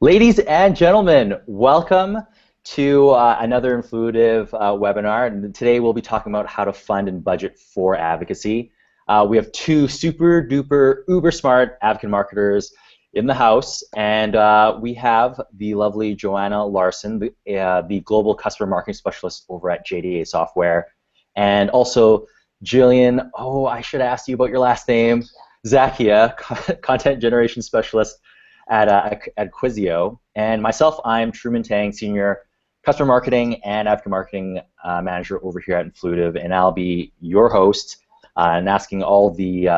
Ladies and gentlemen, welcome to another Influitive webinar. And today we'll be talking about how to fund and budget for advocacy. We have two super duper uber smart advocate marketers in the house, and we have the lovely Johanna Larson, the Global Customer Marketing Specialist over at JDA Software, and also Jillian, I should ask you about your last name, Zacchia, Content Generation Specialist at Acquisio, and myself, I'm Truman Tang, Senior Customer Marketing and Advocate Marketing Manager over here at Influitive, and I'll be your host and asking all the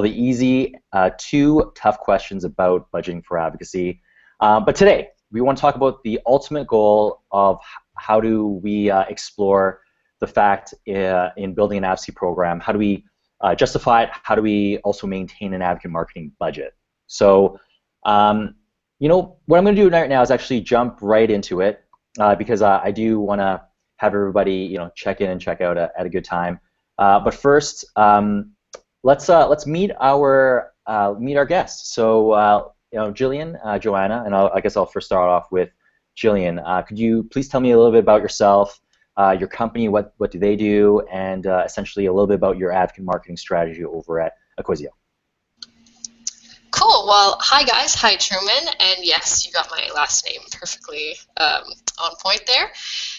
easy, two tough questions about budgeting for advocacy. But today, we want to talk about the ultimate goal of how do we explore the fact in building an advocacy program, how do we justify it, how do we also maintain an advocate marketing budget. So what I'm going to do right now is actually jump right into it because I do want to have everybody, check in and check out at a good time. But first, let's meet our guests. So, Jillian, Johanna, and I guess I'll first start off with Jillian. Could you please tell me a little bit about yourself, your company, what do they do, and essentially a little bit about your advocate marketing strategy over at Acquisio? Cool. Well, hi guys. Hi Truman. And yes, you got my last name perfectly on point there.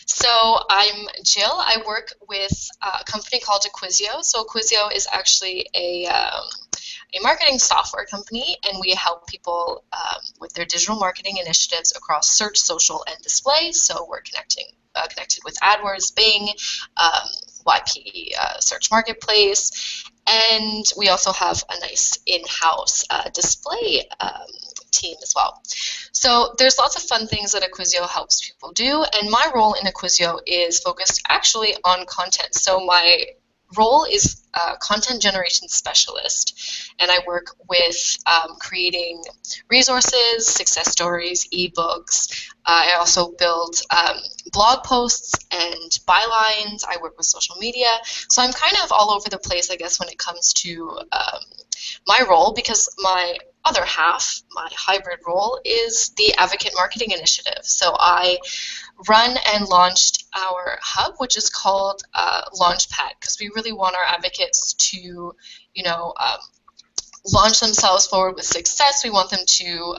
So I'm Jill. I work with a company called Acquisio. So Acquisio is actually a marketing software company, and we help people with their digital marketing initiatives across search, social, and display. So we're connected with AdWords, Bing, YP Search Marketplace, and we also have a nice in-house display team as well. So there's lots of fun things that Acquisio helps people do, and my role in Acquisio is focused actually on content. So my role is content generation specialist, and I work with creating resources, success stories, ebooks. I also build blog posts and bylines. I work with social media. So I'm kind of all over the place, I guess, when it comes to my role, because my other half, my hybrid role, is the Advocate Marketing Initiative. So I run and launched our hub, which is called Launchpad, because we really want our advocates to, launch themselves forward with success. We want them to,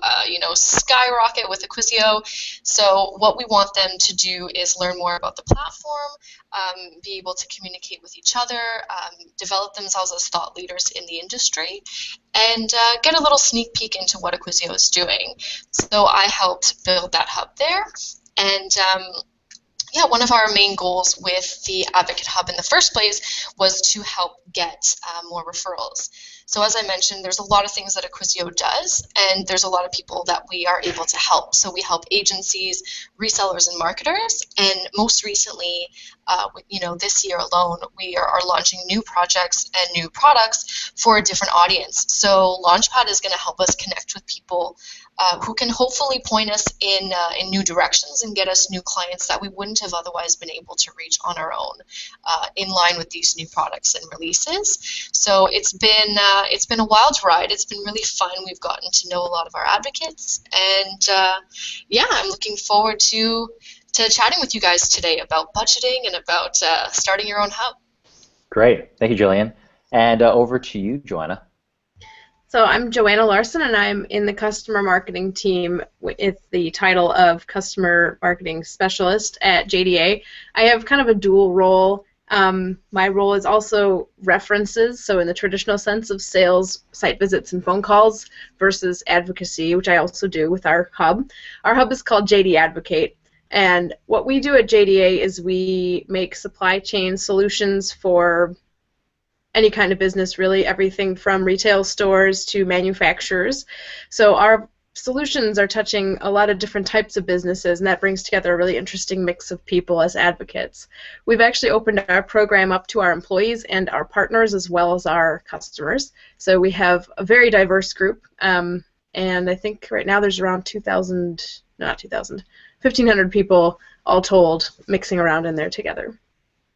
skyrocket with Acquisio. So what we want them to do is learn more about the platform, be able to communicate with each other, develop themselves as thought leaders in the industry, and get a little sneak peek into what Acquisio is doing. So I helped build that hub there. And one of our main goals with the Advocate Hub in the first place was to help get more referrals. So as I mentioned, there's a lot of things that Acquisio does, and there's a lot of people that we are able to help. So we help agencies, resellers, and marketers, and most recently, this year alone, we are launching new projects and new products for a different audience. So Launchpad is going to help us connect with people who can hopefully point us in new directions and get us new clients that we wouldn't have otherwise been able to reach on our own, in line with these new products and releases. So it's been a wild ride. It's been really fun. We've gotten to know a lot of our advocates, and I'm looking forward to chatting with you guys today about budgeting and about starting your own hub. Great. Thank you, Jillian. And over to you, Johanna. So I'm Johanna Larson, and I'm in the customer marketing team with the title of Customer Marketing Specialist at JDA. I have kind of a dual role. My role is also references, so in the traditional sense of sales, site visits, and phone calls, versus advocacy, which I also do with our hub. Our hub is called JD Advocate, and what we do at JDA is we make supply chain solutions for any kind of business, really, everything from retail stores to manufacturers. So our solutions are touching a lot of different types of businesses, and that brings together a really interesting mix of people as advocates. We've actually opened our program up to our employees and our partners as well as our customers. So we have a very diverse group, and I think right now there's around 1,500 people all told mixing around in there together.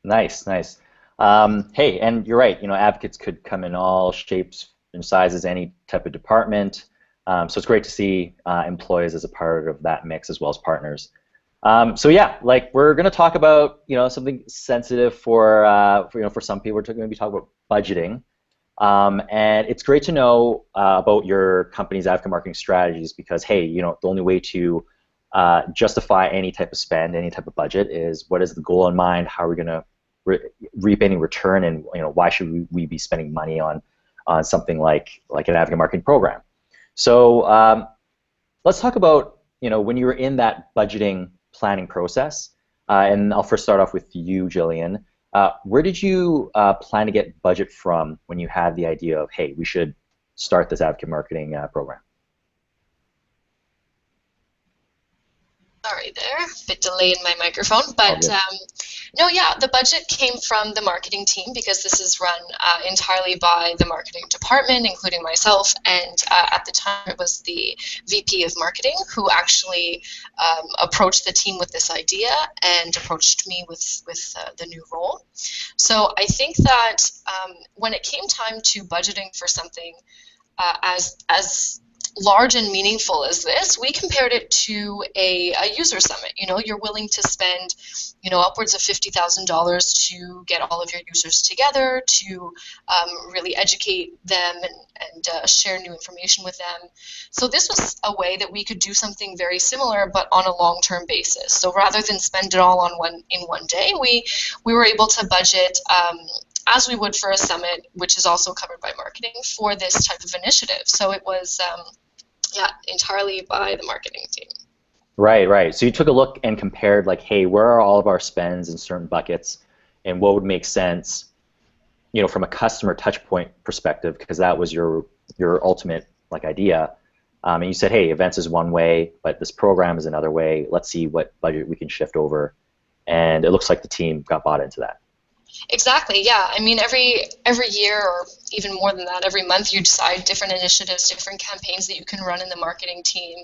Nice, nice. Hey, and you're right, advocates could come in all shapes and sizes, any type of department. So it's great to see employees as a part of that mix as well as partners. So yeah, like we're going to talk about something sensitive for some people. We're going to be talking about budgeting, and it's great to know about your company's advocate marketing strategies because hey, the only way to justify any type of spend, any type of budget is what is the goal in mind? How are we going to reap any return, and why should we be spending money on something like an advocate marketing program? So let's talk about when you were in that budgeting planning process, and I'll first start off with you, Jillian. Where did you plan to get budget from when you had the idea of, hey, we should start this advocate marketing program? Sorry there, a bit delay in my microphone, but no, yeah, the budget came from the marketing team because this is run entirely by the marketing department, including myself, and at the time it was the VP of marketing who actually approached the team with this idea and approached me with the new role. So I think that when it came time to budgeting for something as large and meaningful as this, we compared it to a user summit. You're willing to spend, upwards of $50,000 to get all of your users together, to really educate them and share new information with them. So this was a way that we could do something very similar, but on a long-term basis. So rather than spend it all in one day, we were able to budget as we would for a summit, which is also covered by marketing, for this type of initiative. So it was entirely by the marketing team. Right. So you took a look and compared, like, hey, where are all of our spends in certain buckets, and what would make sense, from a customer touch point perspective, because that was your ultimate idea. And you said, hey, events is one way, but this program is another way. Let's see what budget we can shift over, and it looks like the team got bought into that. Exactly, yeah. I mean, every year, or even more than that, every month you decide different initiatives, different campaigns that you can run in the marketing team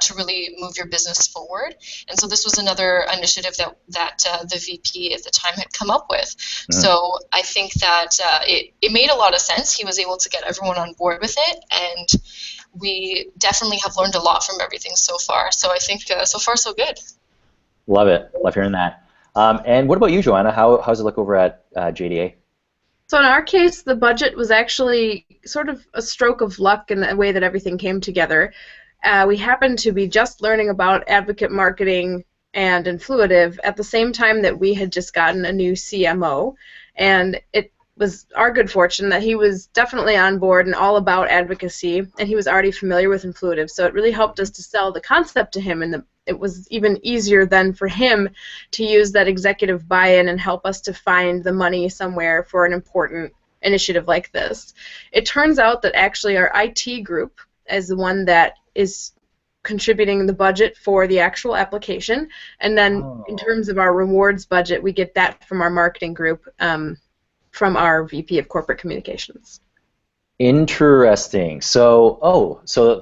to really move your business forward. And so this was another initiative that the VP at the time had come up with. Mm-hmm. So I think that it made a lot of sense. He was able to get everyone on board with it, and we definitely have learned a lot from everything so far. So I think so far so good. Love it. Love hearing that. And what about you, Johanna? How's it look over at JDA? So in our case, the budget was actually sort of a stroke of luck in the way that everything came together. We happened to be just learning about advocate marketing and Influitive at the same time that we had just gotten a new CMO, and it was our good fortune that he was definitely on board and all about advocacy, and he was already familiar with Influitive, so it really helped us to sell the concept to him, and it was even easier then for him to use that executive buy-in and help us to find the money somewhere for an important initiative like this. It turns out that actually our IT group is the one that is contributing the budget for the actual application, and then in terms of our rewards budget, we get that from our marketing group, from our VP of Corporate Communications. Interesting. So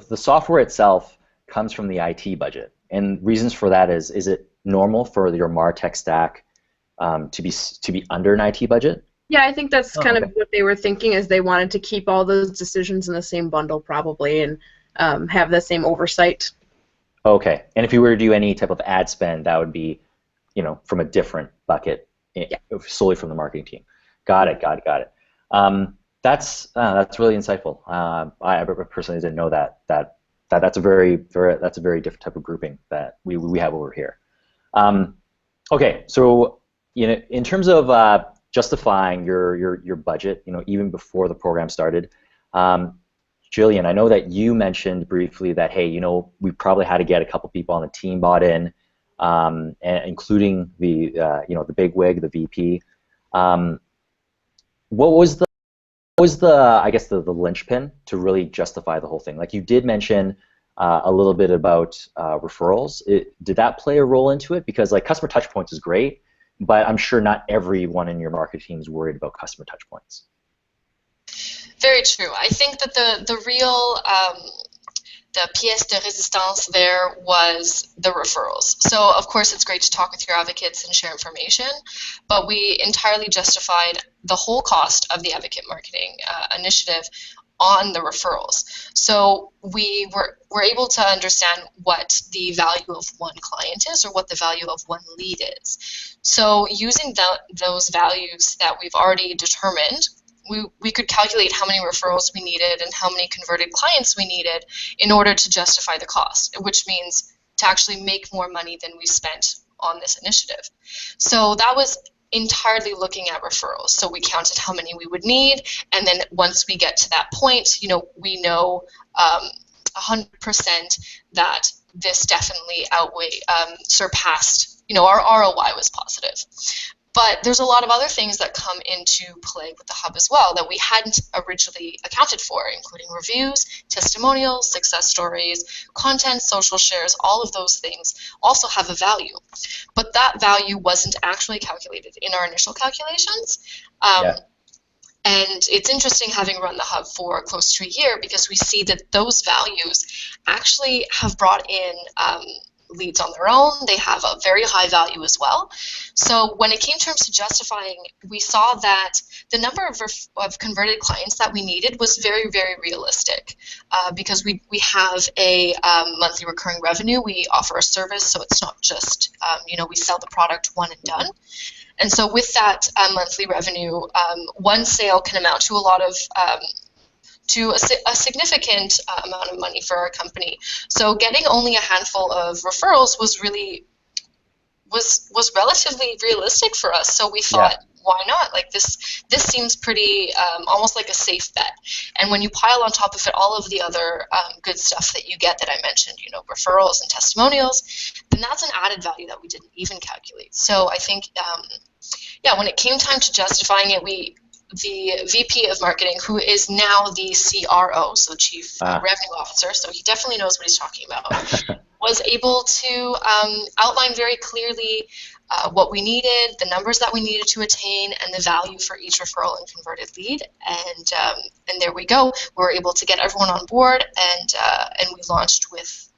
the software itself comes from the IT budget, and reasons for that is it normal for your MarTech stack to be under an IT budget? Yeah, I think that's kind of what they were thinking, is they wanted to keep all those decisions in the same bundle probably, and have the same oversight. Okay, and if you were to do any type of ad spend, that would be, from a different bucket, solely from the marketing team. Got it. That's really insightful. I personally didn't know that that's a very different type of grouping that we have over here. Okay, so in terms of justifying your budget, even before the program started, Jillian, I know that you mentioned briefly that, hey, we probably had to get a couple people on the team bought in, and including the big wig, the VP. What was the I guess the linchpin to really justify the whole thing? Like, you did mention a little bit about referrals. Did that play a role into it? Because customer touch points is great, but I'm sure not everyone in your marketing team is worried about customer touch points. Very true. I think that the real the pièce de résistance there was the referrals. So of course it's great to talk with your advocates and share information, but we entirely justified the whole cost of the advocate marketing initiative on the referrals. So we were able to understand what the value of one client is, or what the value of one lead is. So using those values that we've already determined, we could calculate how many referrals we needed and how many converted clients we needed in order to justify the cost, which means to actually make more money than we spent on this initiative. So that was entirely looking at referrals. So we counted how many we would need, and then once we get to that point, we know 100% that this definitely surpassed, our ROI was positive. But there's a lot of other things that come into play with the hub as well that we hadn't originally accounted for, including reviews, testimonials, success stories, content, social shares. All of those things also have a value. But that value wasn't actually calculated in our initial calculations. And it's interesting having run the hub for close to a year, because we see that those values actually have brought in leads on their own. They have a very high value as well. So when it came in terms to justifying, we saw that the number of converted clients that we needed was very, very realistic, because we have a monthly recurring revenue. We offer a service, so it's not just, we sell the product one and done. And so with that monthly revenue, one sale can amount to a significant amount of money for our company. So getting only a handful of referrals was relatively realistic for us. So we thought, why not? Like this seems pretty almost like a safe bet. And when you pile on top of it all of the other good stuff that you get that I mentioned, referrals and testimonials, then that's an added value that we didn't even calculate. So I think, when it came time to justifying it, the VP of marketing, who is now the CRO, so Chief Revenue Officer, so he definitely knows what he's talking about, was able to outline very clearly what we needed, the numbers that we needed to attain, and the value for each referral and converted lead. And there we go. We were able to get everyone on board, and we launched with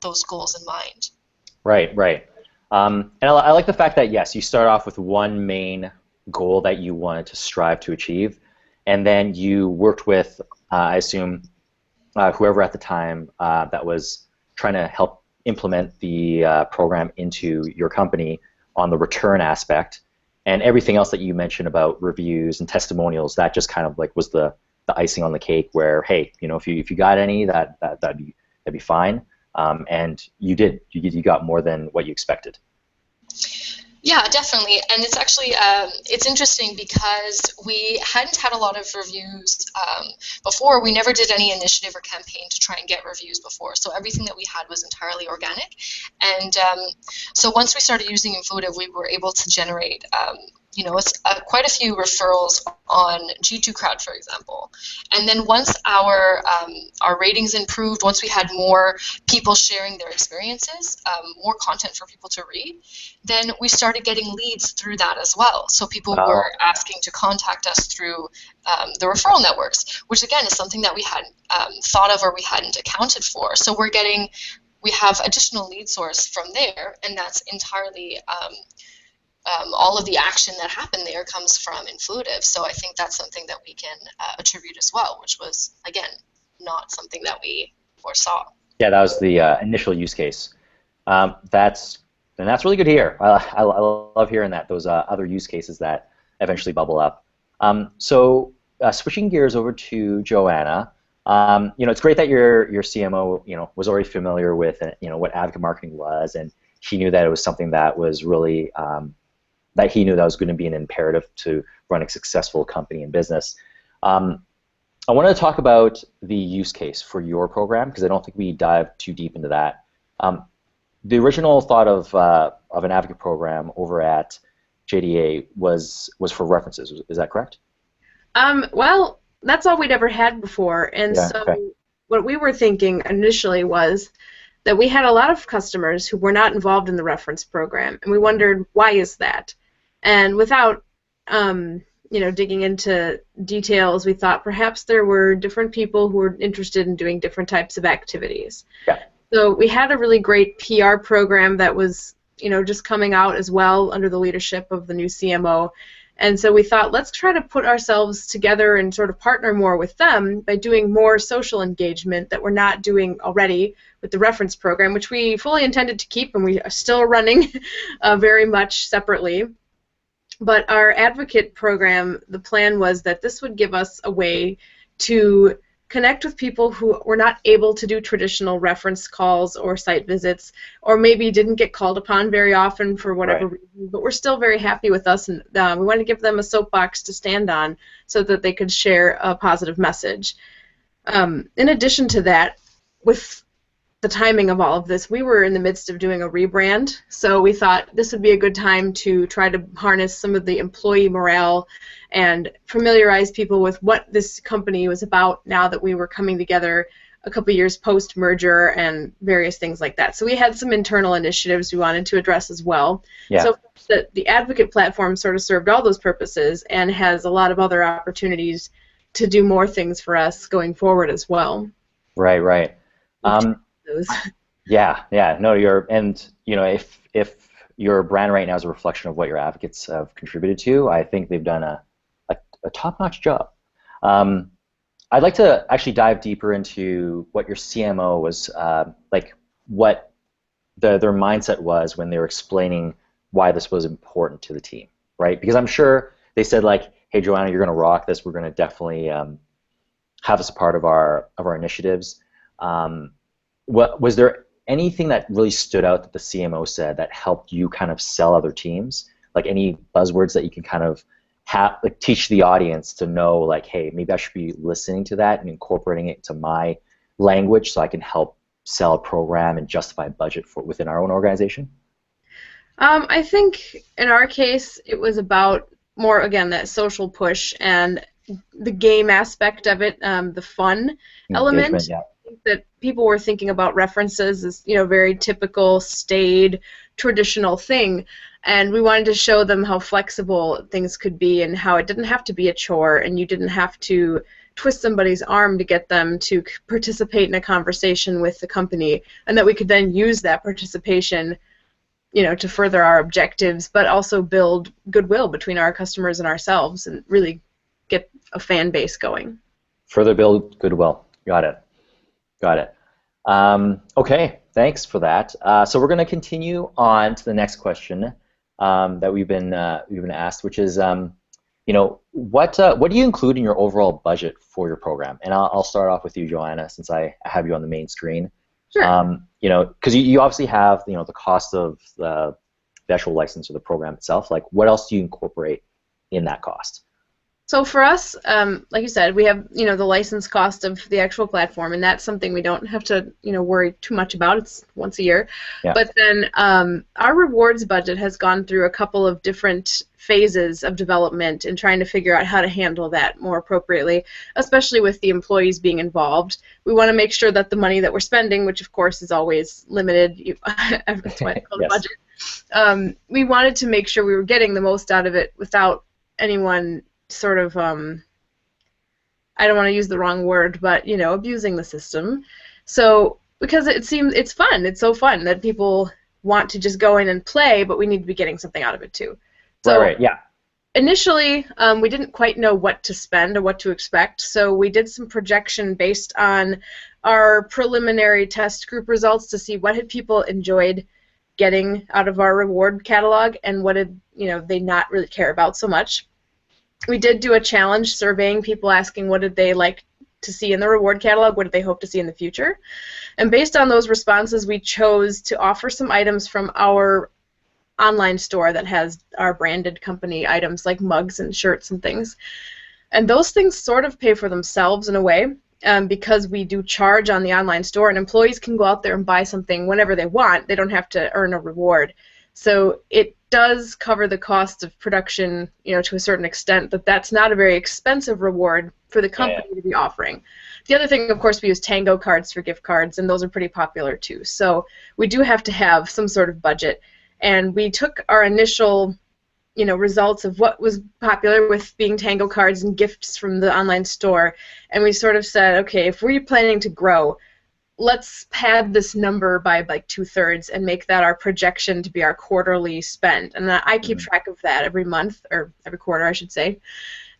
those goals in mind. Right. And I like the fact that, yes, you start off with one main goal that you wanted to strive to achieve, and then you worked with, I assume, whoever at the time that was trying to help implement the program into your company on the return aspect, and everything else that you mentioned about reviews and testimonials. That just kind of like was the icing on the cake, where, hey, if you got any, that'd be fine, and you did. You got more than what you expected. Yeah, definitely, and it's actually it's interesting because we hadn't had a lot of reviews before. We never did any initiative or campaign to try and get reviews before, so everything that we had was entirely organic. And so once we started using Influitive, we were able to generate quite a few referrals on G2 Crowd, for example. And then once our ratings improved, once we had more people sharing their experiences, more content for people to read, then we started getting leads through that as well. So people were asking to contact us through the referral networks, which again is something that we hadn't thought of or we hadn't accounted for. So we have additional lead source from there, and that's entirely all of the action that happened there comes from Influitive. So I think that's something that we can attribute as well, which was, again, not something that we foresaw. Yeah, that was the initial use case. That's really good to hear. I love hearing that, those other use cases that eventually bubble up. So switching gears over to Johanna, it's great that your CMO was already familiar with what advocate marketing was, and he knew that it was something that was really that he knew that was going to be an imperative to run a successful company and business. I wanted to talk about the use case for your program, because I don't think we dive too deep into that. The original thought of an advocate program over at JDA was for references. Is that correct? Well, that's all we'd ever had before, and what we were thinking initially was that we had a lot of customers who were not involved in the reference program, and we wondered, why is that? And without digging into details, we thought perhaps there were different people who were interested in doing different types of activities. Yeah. So we had a really great PR program that was just coming out as well under the leadership of the new CMO, And so we thought, let's try to put ourselves together and sort of partner more with them by doing more social engagement that we're not doing already with the reference program, which we fully intended to keep, and we are still running very much separately. But our advocate program, the plan was that this would give us a way to connect with people who were not able to do traditional reference calls or site visits, or maybe didn't get called upon very often for whatever reason, but were still very happy with us, and we wanted to give them a soapbox to stand on so that they could share a positive message. In addition to that, with the timing of all of this, we were in the midst of doing a rebrand, so we thought this would be a good time to try to harness some of the employee morale and familiarize people with what this company was about now that we were coming together a couple years post-merger and various things like that. So we had some internal initiatives we wanted to address as well. Yeah. So the advocate platform sort of served all those purposes and has a lot of other opportunities to do more things for us going forward as well. Right, right. Yeah. No, if your brand right now is a reflection of what your advocates have contributed to, I think they've done a top-notch job. I'd like to actually dive deeper into what your CMO was like, what their mindset was when they were explaining why this was important to the team, right? Because I'm sure they said like, "Hey, Johanna, you're going to rock this. We're going to definitely have this a part of our initiatives." Was there anything that really stood out that the CMO said that helped you kind of sell other teams? Like any buzzwords that you can kind of teach the audience to know, like, hey, maybe I should be listening to that and incorporating it to my language so I can help sell a program and justify budget within our own organization? I think in our case it was about more, again, that social push and the game aspect of it, the fun element. Yeah. I think that people were thinking about references as, very typical, staid, traditional thing, and we wanted to show them how flexible things could be and how it didn't have to be a chore and you didn't have to twist somebody's arm to get them to participate in a conversation with the company, and that we could then use that participation to further our objectives, but also build goodwill between our customers and ourselves and really get a fan base going. Further build goodwill. Got it. Okay, thanks for that. So we're going to continue on to the next question that we've been asked, which is, what do you include in your overall budget for your program? And I'll start off with you, Johanna, since I have you on the main screen. Sure. Because you obviously have the cost of the actual license or the program itself. Like, what else do you incorporate in that cost? So for us, like you said, we have the license cost of the actual platform, and that's something we don't have to worry too much about. It's once a year. Yeah. But then our rewards budget has gone through a couple of different phases of development and trying to figure out how to handle that more appropriately, especially with the employees being involved. We want to make sure that the money that we're spending, which of course is always limited, that's why it's called a budget. We wanted to make sure we were getting the most out of it without anyone sort of, I don't want to use the wrong word, but abusing the system. So because it's fun, it's so fun that people want to just go in and play, but we need to be getting something out of it too. So right, yeah. Initially, we didn't quite know what to spend or what to expect, so we did some projection based on our preliminary test group results to see what had people enjoyed getting out of our reward catalog and what did they not really care about so much. We did do a challenge surveying people, asking what did they like to see in the reward catalog, what did they hope to see in the future. And based on those responses, we chose to offer some items from our online store that has our branded company items like mugs and shirts and things. And those things sort of pay for themselves in a way because we do charge on the online store, and employees can go out there and buy something whenever they want. They don't have to earn a reward. So it does cover the cost of production, to a certain extent, but that's not a very expensive reward for the company to be offering. The other thing, of course, we use Tango cards for gift cards, and those are pretty popular too. So we do have to have some sort of budget. And we took our initial, results of what was popular with being Tango cards and gifts from the online store, and we sort of said, okay, if we're planning to grow, let's pad this number by like 2/3 and make that our projection to be our quarterly spend. And I keep track of that every month, or every quarter, I should say.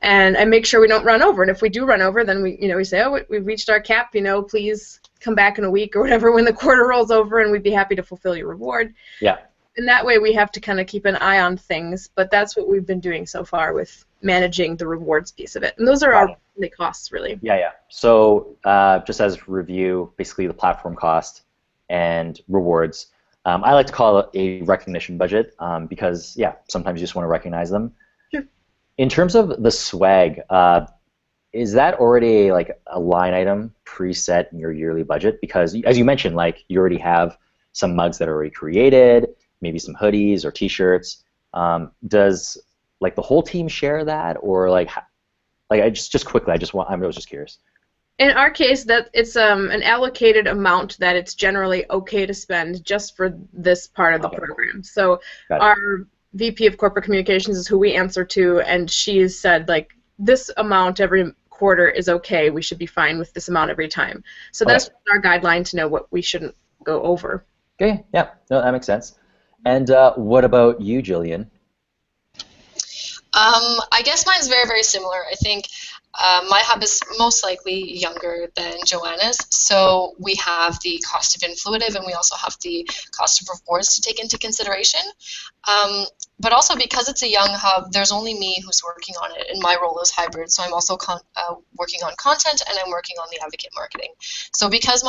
And I make sure we don't run over. And if we do run over, then we say, oh, we've reached our cap. Please come back in a week or whatever when the quarter rolls over, and we'd be happy to fulfill your reward. Yeah. And that way we have to kind of keep an eye on things. But that's what we've been doing so far with managing the rewards piece of it. And those are our the costs, really. Yeah, yeah. So just as review, basically the platform cost and rewards. I like to call it a recognition budget because, yeah, sometimes you just want to recognize them. Sure. In terms of the swag, is that already like a line item preset in your yearly budget? Because as you mentioned, like you already have some mugs that are already created, maybe some hoodies or T-shirts. Does like the whole team share that, or like I just quickly, I was just curious. In our case, that it's an allocated amount that it's generally okay to spend just for this part of the program. So our VP of Corporate Communications is who we answer to, and she's said like this amount every quarter is okay. We should be fine with this amount every time. So that's our guideline to know what we shouldn't go over. Okay, yeah, no, that makes sense. And what about you, Jillian? I guess mine's very, very similar. I think my hub is most likely younger than Joanna's, so we have the cost of influitive and we also have the cost of rewards to take into consideration. But also because it's a young hub, there's only me who's working on it, and my role is hybrid, so I'm also working on content and I'm working on the advocate marketing. So because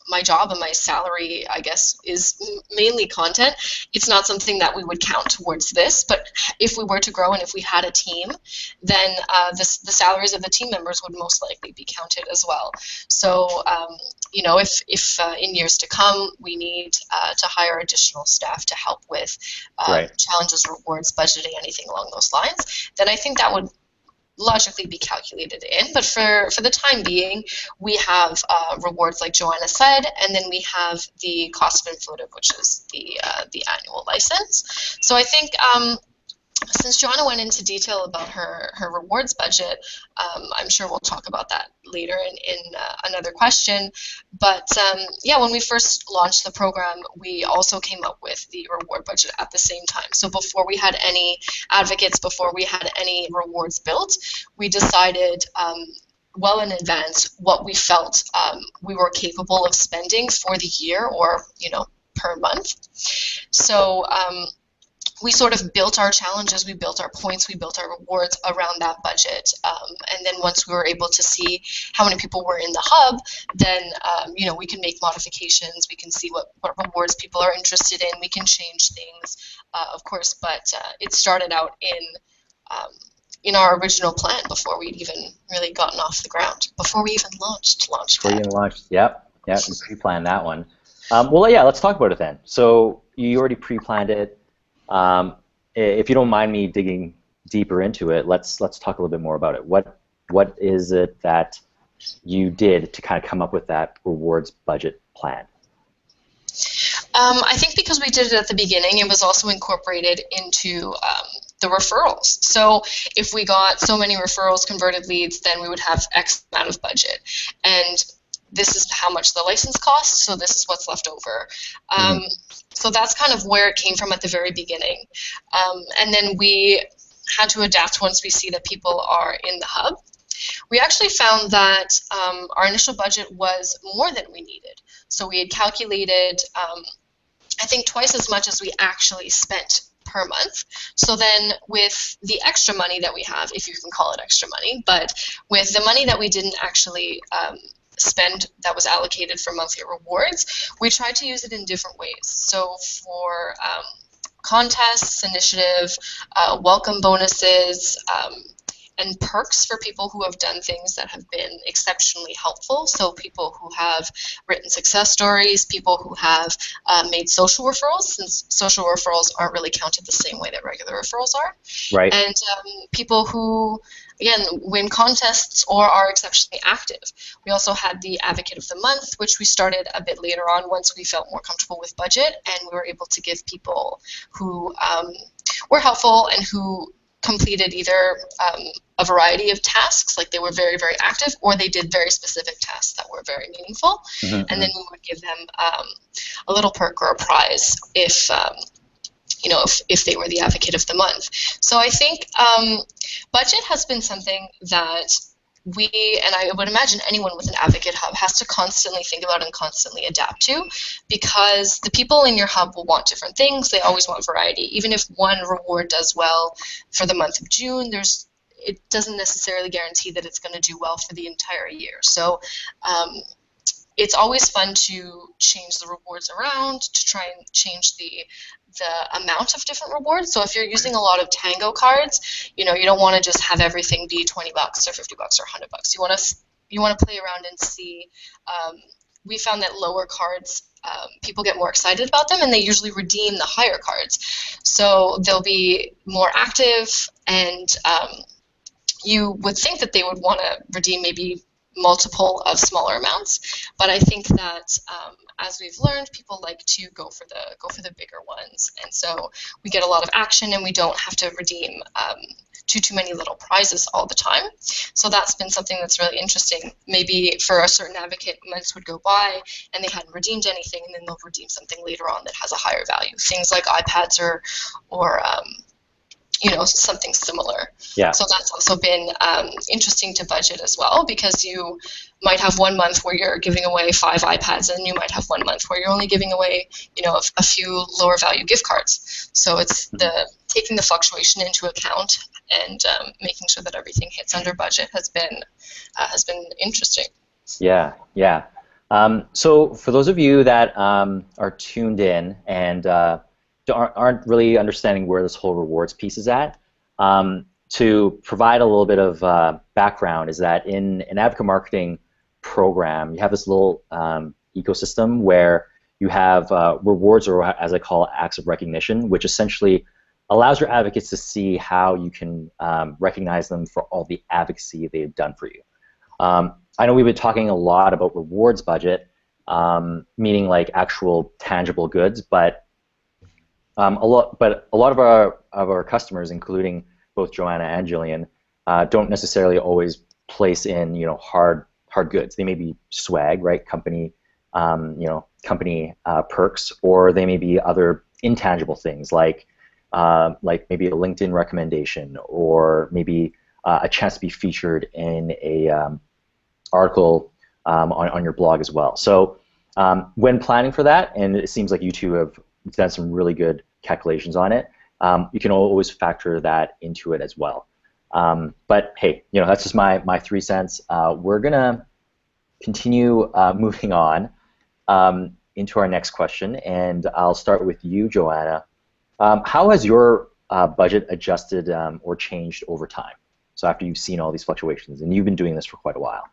my job and my salary, I guess, is mainly content, it's not something that we would count towards this. But if we were to grow and if we had a team, then the salaries of the team members would most likely be counted as well. So, if in years to come we need to hire additional staff to help with challenges, rewards, budgeting, anything along those lines, then I think that would logically be calculated in. But for the time being, we have rewards like Joanna said, and then we have the cost of influitive, which is the annual license. So I think since Joanna went into detail about her rewards budget, I'm sure we'll talk about that later in another question. But yeah, when we first launched the program, we also came up with the reward budget at the same time. So before we had any advocates, before we had any rewards built, we decided well in advance what we felt we were capable of spending for the year, or per month. So we sort of built our challenges, we built our points, we built our rewards around that budget. And then once we were able to see how many people were in the hub, then we can make modifications, we can see what rewards people are interested in, we can change things, of course, but it started out in our original plan before we'd even really gotten off the ground, before we even launched. Before you even launched, yep, we pre-planned that one. Well, yeah, let's talk about it then. So you already pre-planned it. If you don't mind me digging deeper into it, let's talk a little bit more about it. What is it that you did to kind of come up with that rewards budget plan? I think because we did it at the beginning, it was also incorporated into the referrals. So if we got so many referrals, converted leads, then we would have X amount of budget. And this is how much the license costs, so this is what's left over. So that's kind of where it came from at the very beginning. And then we had to adapt once we see that people are in the hub. We actually found that our initial budget was more than we needed. So we had calculated, I think, twice as much as we actually spent per month. So then with the extra money that we have, if you can call it extra money, but with the money that we didn't actually spend that was allocated for monthly rewards, we tried to use it in different ways. So for contests, initiative, welcome bonuses, and perks for people who have done things that have been exceptionally helpful. So people who have written success stories, people who have made social referrals, since social referrals aren't really counted the same way that regular referrals are. Right. And people who, again, win contests or are exceptionally active. We also had the Advocate of the Month, which we started a bit later on once we felt more comfortable with budget, and we were able to give people who were helpful and who completed either a variety of tasks, like they were very, very active, or they did very specific tasks that were very meaningful. Mm-hmm. And then we would give them a little perk or a prize if if they were the advocate of the month. So I think budget has been something that and I would imagine anyone with an advocate hub has to constantly think about and constantly adapt to, because the people in your hub will want different things. They always want variety. Even if one reward does well for the month of June, it doesn't necessarily guarantee that it's going to do well for the entire year. So it's always fun to change the rewards around, to try and change the amount of different rewards. So if you're using a lot of tango cards, you don't want to just have everything be $20 or $50 or $100. You want to play around and see. We found that lower cards, people get more excited about them, and they usually redeem the higher cards. So they'll be more active, and you would think that they would want to redeem maybe multiple of smaller amounts, but I think that as we've learned, people like to go for the bigger ones, and so we get a lot of action, and we don't have to redeem too many little prizes all the time. So that's been something that's really interesting. Maybe for a certain advocate, months would go by and they hadn't redeemed anything, and then they'll redeem something later on that has a higher value. Things like iPads or something similar. Yeah. So that's also been interesting to budget as well, because you might have 1 month where you're giving away 5 iPads, and you might have 1 month where you're only giving away, a few lower value gift cards. So it's taking the fluctuation into account and making sure that everything hits under budget has been interesting. Yeah, yeah. So for those of you that are tuned in and aren't really understanding where this whole rewards piece is at, to provide a little bit of background is that in an advocate marketing program, you have this little ecosystem where you have rewards, or as I call it, acts of recognition, which essentially allows your advocates to see how you can recognize them for all the advocacy they've done for you. I know we've been talking a lot about rewards budget, meaning like actual tangible goods, but a lot of our customers, including both Johanna and Jillian, don't necessarily always place in hard goods. They may be swag, right? Company perks, or they may be other intangible things like maybe a LinkedIn recommendation, or maybe a chance to be featured in a article on your blog as well. So when planning for that, and it seems like you two have done some really good calculations on it, you can always factor that into it as well. But hey, that's just my 3 cents. We're gonna continue moving on into our next question, and I'll start with you, Johanna. How has your budget adjusted or changed over time? So after you've seen all these fluctuations, and you've been doing this for quite a while.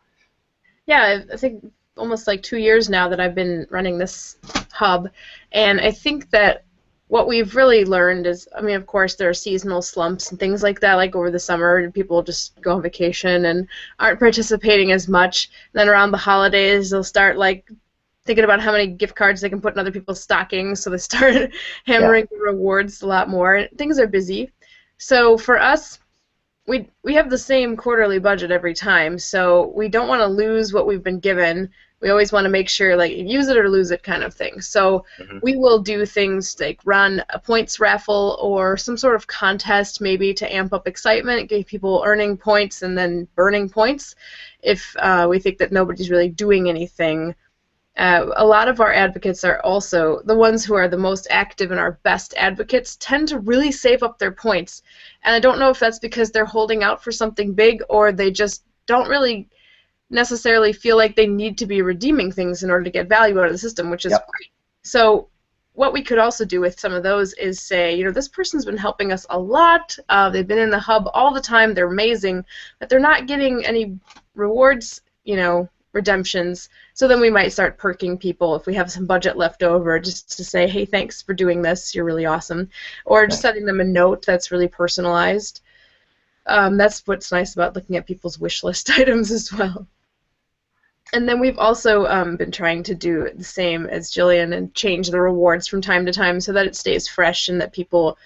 Yeah, I think almost like 2 years now that I've been running this hub, and I think that what we've really learned is, I mean, of course, there are seasonal slumps and things like that, like over the summer, people just go on vacation and aren't participating as much. And then around the holidays, they'll start thinking about how many gift cards they can put in other people's stockings, so they start hammering the rewards a lot more. Things are busy. So for us, we have the same quarterly budget every time, so we don't want to lose what we've been given. We always want to make sure, use it or lose it kind of thing. So we will do things like run a points raffle or some sort of contest, maybe to amp up excitement, get people earning points and then burning points if we think that nobody's really doing anything. A lot of our advocates are also the ones who are the most active and our best advocates tend to really save up their points. And I don't know if that's because they're holding out for something big, or they just don't really necessarily feel like they need to be redeeming things in order to get value out of the system, which is great. So what we could also do with some of those is say, this person's been helping us a lot. They've been in the hub all the time. They're amazing, but they're not getting any rewards, redemptions. So then we might start perking people if we have some budget left over, just to say, hey, thanks for doing this. You're really awesome. Or just sending them a note that's really personalized. That's what's nice about looking at people's wish list items as well. And then we've also been trying to do the same as Jillian and change the rewards from time to time so that it stays fresh and that people,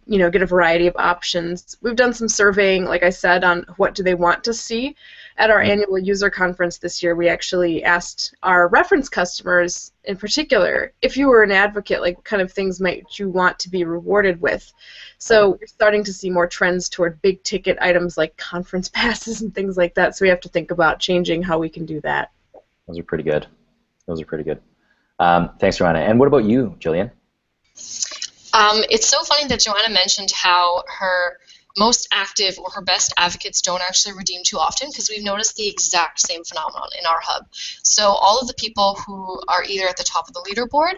get a variety of options. We've done some surveying, like I said, on what do they want to see. At our annual user conference this year, we actually asked our reference customers in particular, if you were an advocate, like what kind of things might you want to be rewarded with? So we're starting to see more trends toward big ticket items like conference passes and things like that. So we have to think about changing how we can do that. Those are pretty good. Those are pretty good. Thanks, Johanna. And what about you, Jillian? It's so funny that Johanna mentioned how her most active or her best advocates don't actually redeem too often, because we've noticed the exact same phenomenon in our hub. So all of the people who are either at the top of the leaderboard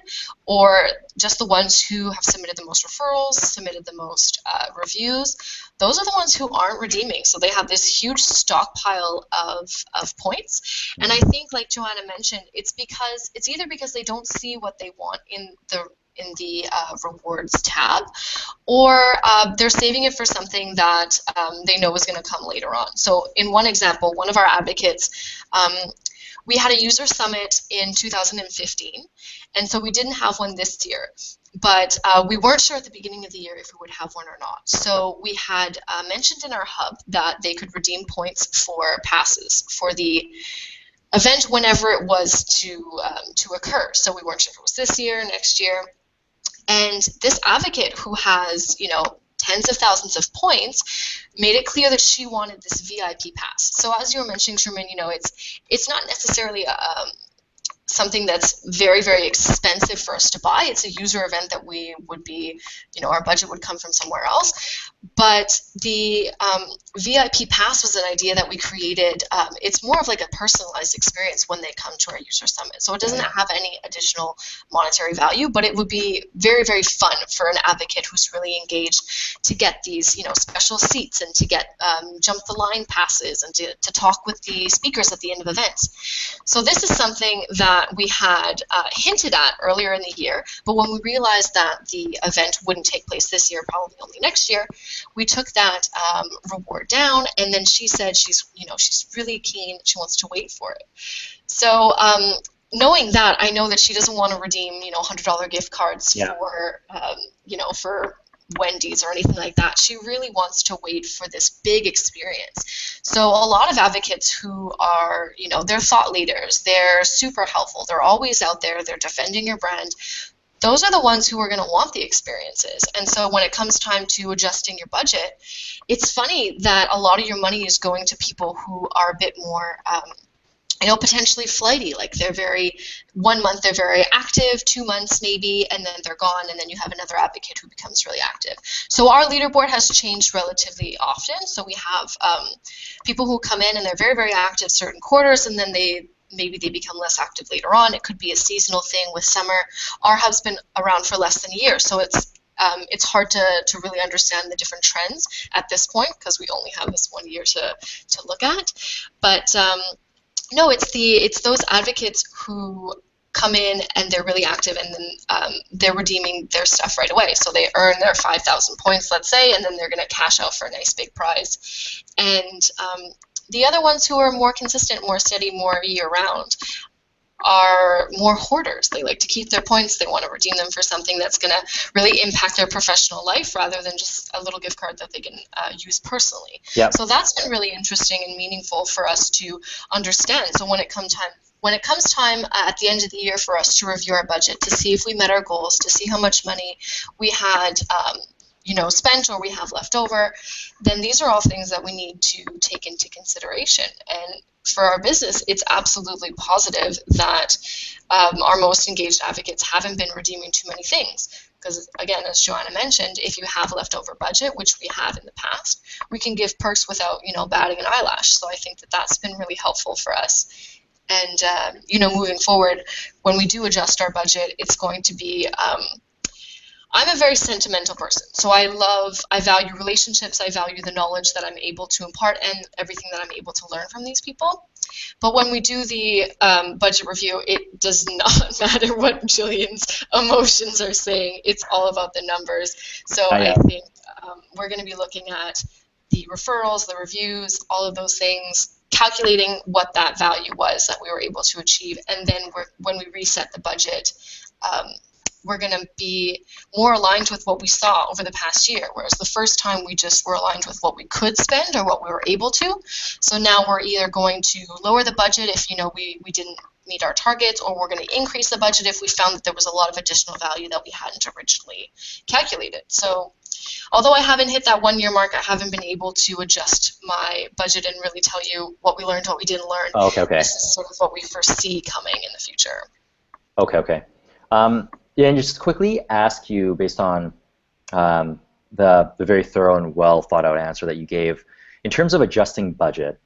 or just the ones who have submitted the most referrals, submitted the most reviews, those are the ones who aren't redeeming. So they have this huge stockpile of points. And I think, like Johanna mentioned, it's either because they don't see what they want in the rewards tab, or they're saving it for something that they know is going to come later on. So in one example, one of our advocates, we had a user summit in 2015, and so we didn't have one this year. But we weren't sure at the beginning of the year if we would have one or not. So we had mentioned in our hub that they could redeem points for passes for the event whenever it was to occur. So we weren't sure if it was this year, next year. And this advocate, who has, tens of thousands of points, made it clear that she wanted this VIP pass. So as you were mentioning, Truman, it's not necessarily something that's very, very expensive for us to buy. It's a user event that we would be, our budget would come from somewhere else. But the VIP pass was an idea that we created. It's more of like a personalized experience when they come to our user summit. So it doesn't have any additional monetary value, but it would be very, very fun for an advocate who's really engaged to get these, special seats and to get jump the line passes and to talk with the speakers at the end of events. So this is something that we had hinted at earlier in the year, but when we realized that the event wouldn't take place this year, probably only next year, we took that reward down, and then she said she's really keen, she wants to wait for it. So knowing that, I know that she doesn't want to redeem, $100 gift cards for, for Wendy's or anything like that. She really wants to wait for this big experience. So a lot of advocates who are, they're thought leaders, they're super helpful, they're always out there, they're defending your brand. Those are the ones who are going to want the experiences. And so when it comes time to adjusting your budget, it's funny that a lot of your money is going to people who are a bit more potentially flighty. Like one month they're very active, 2 months maybe, and then they're gone, and then you have another advocate who becomes really active. So our leaderboard has changed relatively often. So we have people who come in and they're very, very active certain quarters, and then maybe they become less active later on. It could be a seasonal thing with summer. Our hub's been around for less than a year, so it's hard to really understand the different trends at this point because we only have this 1 year to look at. But no, it's those advocates who come in and they're really active, and then they're redeeming their stuff right away. So they earn their 5,000 points, let's say, and then they're going to cash out for a nice big prize. And the other ones who are more consistent, more steady, more year-round are more hoarders. They like to keep their points. They want to redeem them for something that's going to really impact their professional life rather than just a little gift card that they can use personally. Yep. So that's been really interesting and meaningful for us to understand. So when it comes time at the end of the year for us to review our budget, to see if we met our goals, to see how much money we had spent or we have left over, then these are all things that we need to take into consideration. And for our business, it's absolutely positive that our most engaged advocates haven't been redeeming too many things. Because again, as Johanna mentioned, if you have leftover budget, which we have in the past, we can give perks without, batting an eyelash. So I think that that's been really helpful for us. And, moving forward, when we do adjust our budget, it's going to be I'm a very sentimental person, so I value relationships, I value the knowledge that I'm able to impart and everything that I'm able to learn from these people. But when we do the budget review, it does not matter what Jillian's emotions are saying. It's all about the numbers. So I think we're going to be looking at the referrals, the reviews, all of those things, calculating what that value was that we were able to achieve, and then when we reset the budget, we're going to be more aligned with what we saw over the past year, whereas the first time we just were aligned with what we could spend or what we were able to. So now we're either going to lower the budget if we didn't meet our targets, or we're going to increase the budget if we found that there was a lot of additional value that we hadn't originally calculated. So although I haven't hit that 1 year mark, I haven't been able to adjust my budget and really tell you what we learned, what we didn't learn. Oh, okay. This is sort of what we foresee coming in the future. Okay. Yeah, and just quickly ask you, based on the very thorough and well thought out answer that you gave, in terms of adjusting budget,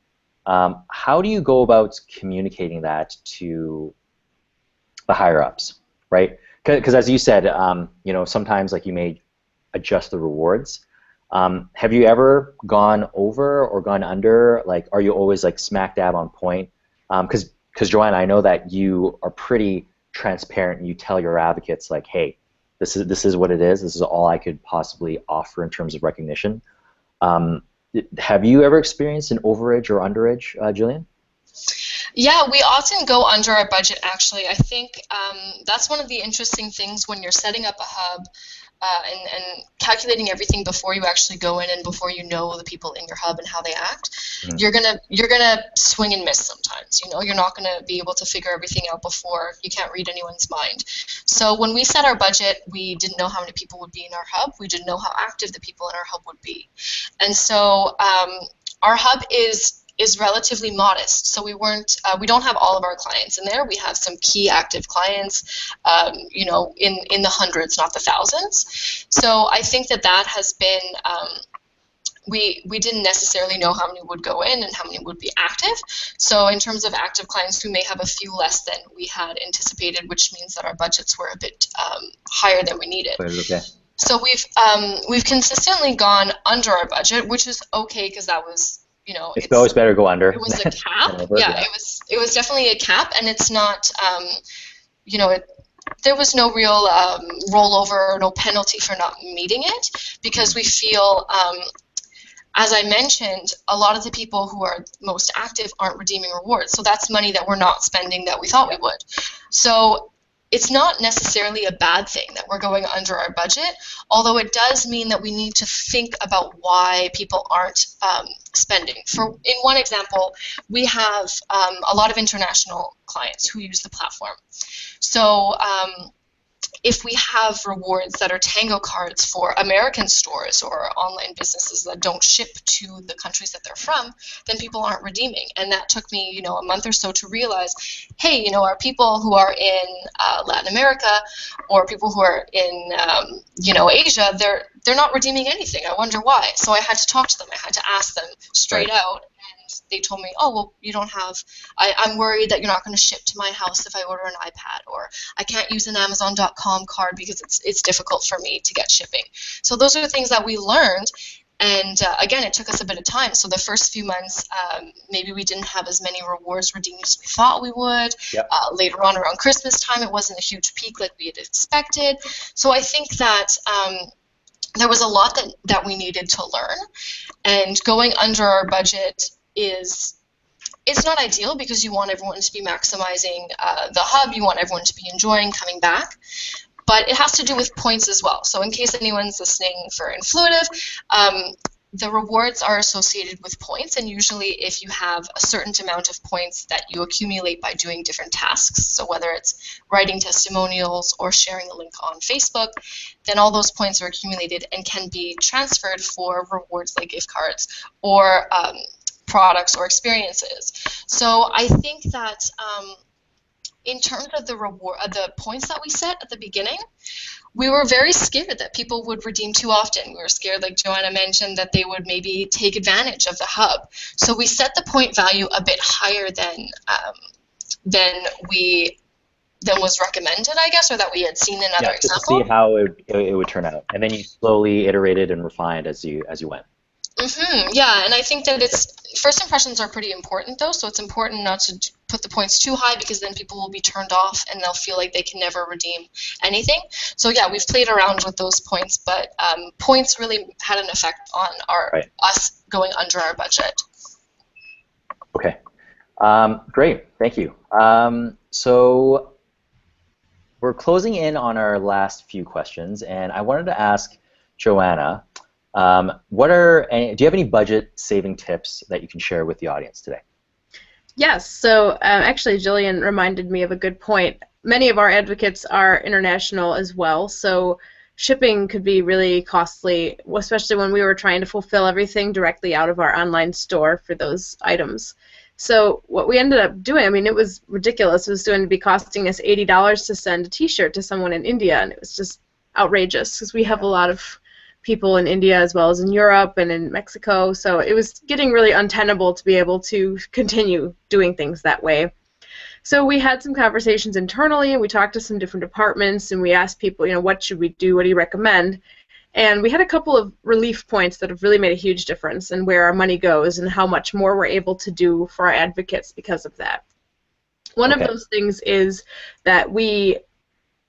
how do you go about communicating that to the higher ups, right? Because as you said, sometimes like you may adjust the rewards. Have you ever gone over or gone under? Like, are you always like smack dab on point? Because Johanna, I know that you are pretty transparent and you tell your advocates like, hey, this is what it is. This is all I could possibly offer in terms of recognition. Have you ever experienced an overage or underage, Jillian? Yeah, we often go under our budget, actually. I think that's one of the interesting things when you're setting up a hub and calculating everything before you actually go in and before you know the people in your hub and how they act. Mm-hmm. You're gonna swing and miss sometimes. You're not gonna be able to figure everything out before. You can't read anyone's mind. So when we set our budget, we didn't know how many people would be in our hub. We didn't know how active the people in our hub would be, and so our hub is relatively modest. So we don't have all of our clients in there. We have some key active clients, in the hundreds, not the thousands. So I think that has been, we didn't necessarily know how many would go in and how many would be active. So in terms of active clients, we may have a few less than we had anticipated, which means that our budgets were a bit higher than we needed. Okay. So we've consistently gone under our budget, which is okay because that was, it's always better to go under. It was a cap. It was definitely a cap, and it's not, there was no real rollover or no penalty for not meeting it, because we feel, as I mentioned, a lot of the people who are most active aren't redeeming rewards. So that's money that we're not spending that we thought we would. So it's not necessarily a bad thing that we're going under our budget, although it does mean that we need to think about why people aren't spending. In one example, we have a lot of international clients who use the platform. So if we have rewards that are tango cards for American stores or online businesses that don't ship to the countries that they're from, then people aren't redeeming. And that took me, a month or so to realize, hey, our people who are in Latin America or people who are in, Asia, they're not redeeming anything. I wonder why. So I had to talk to them. I had to ask them straight out. They told me, oh, well, you don't have, I'm worried that you're not going to ship to my house if I order an iPad, or I can't use an Amazon.com card because it's difficult for me to get shipping. So those are the things that we learned, and again, it took us a bit of time. So the first few months, maybe we didn't have as many rewards redeemed as we thought we would. Yep. Later on around Christmas time, it wasn't a huge peak like we had expected. So I think that there was a lot that we needed to learn, and going under our budget it's not ideal because you want everyone to be maximizing the hub, you want everyone to be enjoying coming back, but it has to do with points as well. So in case anyone's listening for Influitive, the rewards are associated with points, and usually if you have a certain amount of points that you accumulate by doing different tasks, so whether it's writing testimonials or sharing a link on Facebook, then all those points are accumulated and can be transferred for rewards like gift cards or products or experiences. So I think that in terms of the points that we set at the beginning, we were very scared that people would redeem too often. We were scared, like Johanna mentioned, that they would maybe take advantage of the hub. So we set the point value a bit higher than was recommended, I guess, or that we had seen in other examples. Just to see how it would turn out, and then you slowly iterated and refined as you went. Yeah, and I think that first impressions are pretty important, though, so it's important not to put the points too high because then people will be turned off and they'll feel like they can never redeem anything. So yeah, we've played around with those points, but points really had an effect on us going under our budget. Okay. Great. Thank you. So we're closing in on our last few questions, and I wanted to ask Johanna, do you have any budget saving tips that you can share with the audience today? Yes, so actually Jillian reminded me of a good point. Many of our advocates are international as well, so shipping could be really costly, especially when we were trying to fulfill everything directly out of our online store for those items. So what we ended up doing, I mean, it was ridiculous. It was going to be costing us $80 to send a T-shirt to someone in India, and it was just outrageous because we have a lot of people in India as well as in Europe and in Mexico, so it was getting really untenable to be able to continue doing things that way. So we had some conversations internally, and we talked to some different departments, and we asked people, you know, what should we do, what do you recommend? And we had a couple of relief points that have really made a huge difference in where our money goes and how much more we're able to do for our advocates because of that. One of those things is that we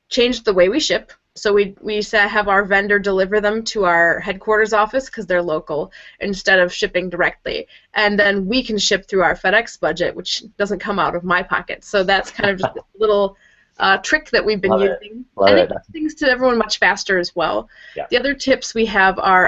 changed the way we ship. So we have our vendor deliver them to our headquarters office because they're local instead of shipping directly. And then we can ship through our FedEx budget, which doesn't come out of my pocket. So that's kind of just a little trick that we've been using. And it makes things to everyone much faster as well. Yeah. The other tips we have are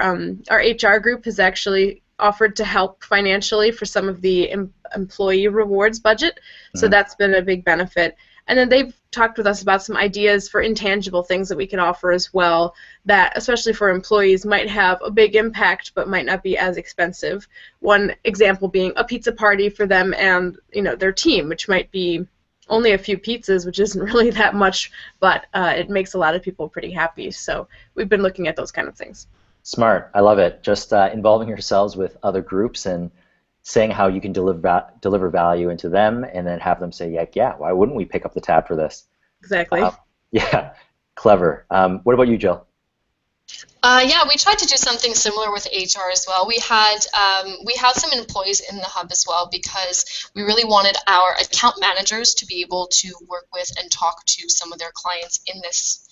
our HR group has actually offered to help financially for some of the employee rewards budget. So that's been a big benefit. And then they've talked with us about some ideas for intangible things that we can offer as well that, especially for employees, might have a big impact but might not be as expensive. One example being a pizza party for them and, you know, their team, which might be only a few pizzas, which isn't really that much, but it makes a lot of people pretty happy. So we've been looking at those kind of things. Smart. I love it. Just involving yourselves with other groups and saying how you can deliver value into them, and then have them say, yeah, why wouldn't we pick up the tab for this? Exactly. Yeah, clever. What about you, Jill? Yeah, we tried to do something similar with HR as well. We had some employees in the hub as well because we really wanted our account managers to be able to work with and talk to some of their clients in this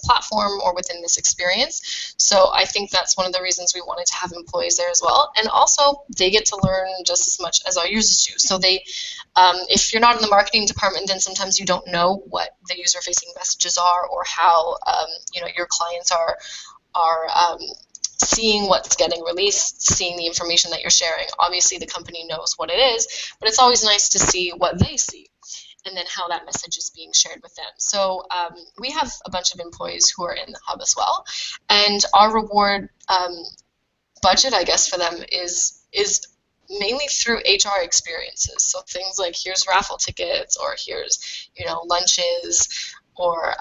platform or within this experience. So I think that's one of the reasons we wanted to have employees there as well. And also, they get to learn just as much as our users do. So they, if you're not in the marketing department, then sometimes you don't know what the user-facing messages are or how your clients are seeing what's getting released, seeing the information that you're sharing. Obviously, the company knows what it is, but it's always nice to see what they see and then how that message is being shared with them. So we have a bunch of employees who are in the hub as well, and our reward budget, I guess, for them is mainly through HR experiences. So things like here's raffle tickets, or here's lunches, or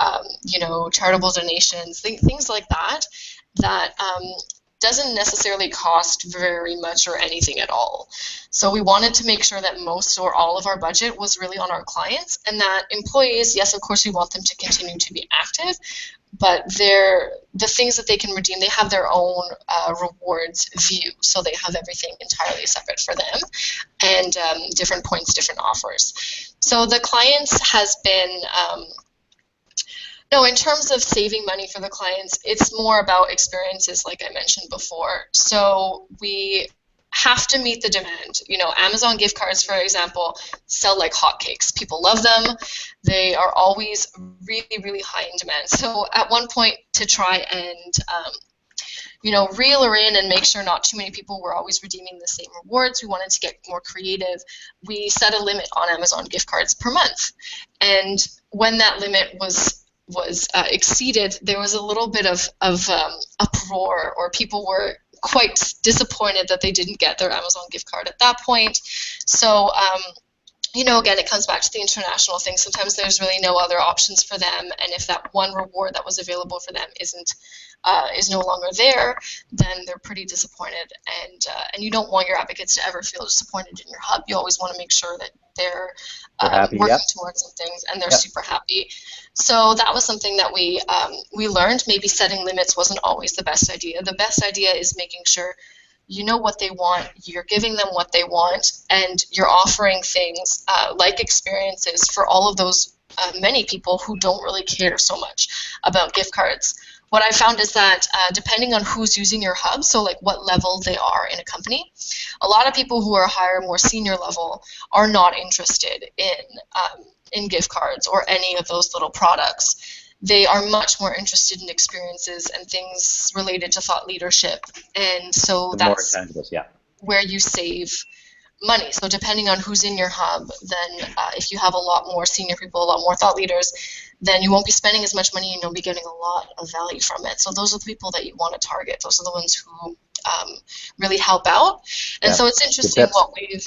charitable donations, things like that doesn't necessarily cost very much or anything at all. So we wanted to make sure that most or all of our budget was really on our clients, and that employees, yes, of course we want them to continue to be active, but the things that they can redeem, they have their own rewards view, so they have everything entirely separate for them, and different points, different offers. So the clients has been no, in terms of saving money for the clients, it's more about experiences, like I mentioned before. So we have to meet the demand. Amazon gift cards, for example, sell like hotcakes. People love them. They are always really, really high in demand. So at one point, to try and reel her in and make sure not too many people were always redeeming the same rewards, we wanted to get more creative. We set a limit on Amazon gift cards per month. And when that limit was exceeded, there was a little bit of uproar, or people were quite disappointed that they didn't get their Amazon gift card at that point. So again, it comes back to the international thing. Sometimes there's really no other options for them, and if that one reward that was available for them is no longer there, then they're pretty disappointed. And you don't want your advocates to ever feel disappointed in your hub. You always want to make sure that they're happy, working towards some things, and they're super happy. So that was something that we learned. Maybe setting limits wasn't always the best idea. The best idea is making sure you know what they want, you're giving them what they want, and you're offering things like experiences for all of those many people who don't really care so much about gift cards. what I found is that depending on who's using your hub, so like what level they are in a company, a lot of people who are higher, more senior level are not interested in gift cards or any of those little products. They are much more interested in experiences and things related to thought leadership, and so that's where you save money. So depending on who's in your hub, then if you have a lot more senior people, a lot more thought leaders, then you won't be spending as much money and you'll be getting a lot of value from it. So those are the people that you want to target. Those are the ones who really help out. And so it's interesting what we've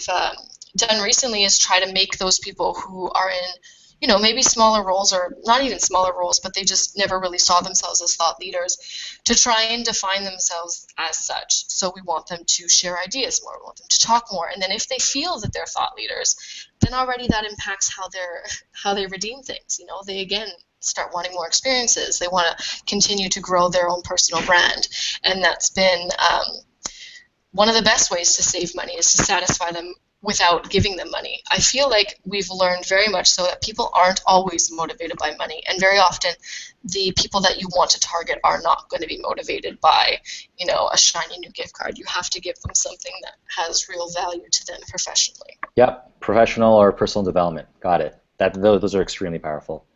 done recently is try to make those people who are in, you know, maybe smaller roles or not even smaller roles, but they just never really saw themselves as thought leaders, to try and define themselves as such. So we want them to share ideas more, we want them to talk more, and then if they feel that they're thought leaders, then already that impacts how they redeem things. You know, they again start wanting more experiences. They want to continue to grow their own personal brand, and that's been one of the best ways to save money, is to satisfy them without giving them money. I feel like we've learned very much so that people aren't always motivated by money, and very often the people that you want to target are not going to be motivated by, you know, a shiny new gift card. You have to give them something that has real value to them professionally. Yep, professional or personal development. Got it. Those are extremely powerful.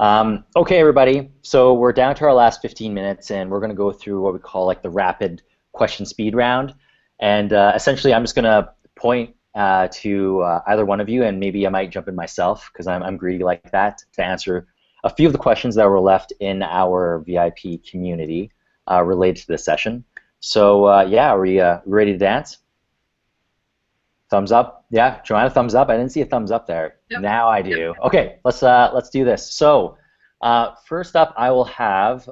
Okay, everybody. So we're down to our last 15 minutes, and we're going to go through what we call like the rapid question speed round. And essentially, I'm just going to point to either one of you, and maybe I might jump in myself because I'm greedy like that, to answer a few of the questions that were left in our VIP community related to this session. So yeah, are we ready to dance? Thumbs up? Yeah, Joanna, thumbs up. I didn't see a thumbs up there. Yep. Now I do. Okay, let's do this. So first up, I will have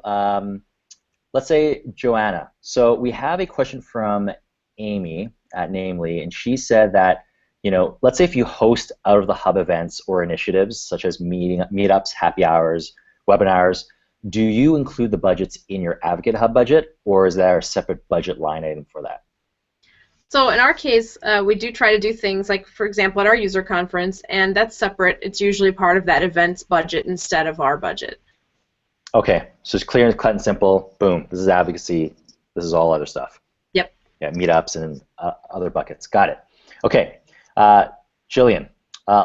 let's say Joanna. So we have a question from Amy at Namely, and she said that, you know, let's say if you host out of the hub events or initiatives such as meetups, happy hours, webinars, do you include the budgets in your Advocate Hub budget, or is there a separate budget line item for that? So in our case, we do try to do things like, for example, at our user conference, and that's separate. It's usually part of that event's budget instead of our budget. Okay, so it's clear and cut and simple. Boom, this is advocacy. This is all other stuff. Yep. Yeah, meetups and other buckets. Got it. Okay, Jillian,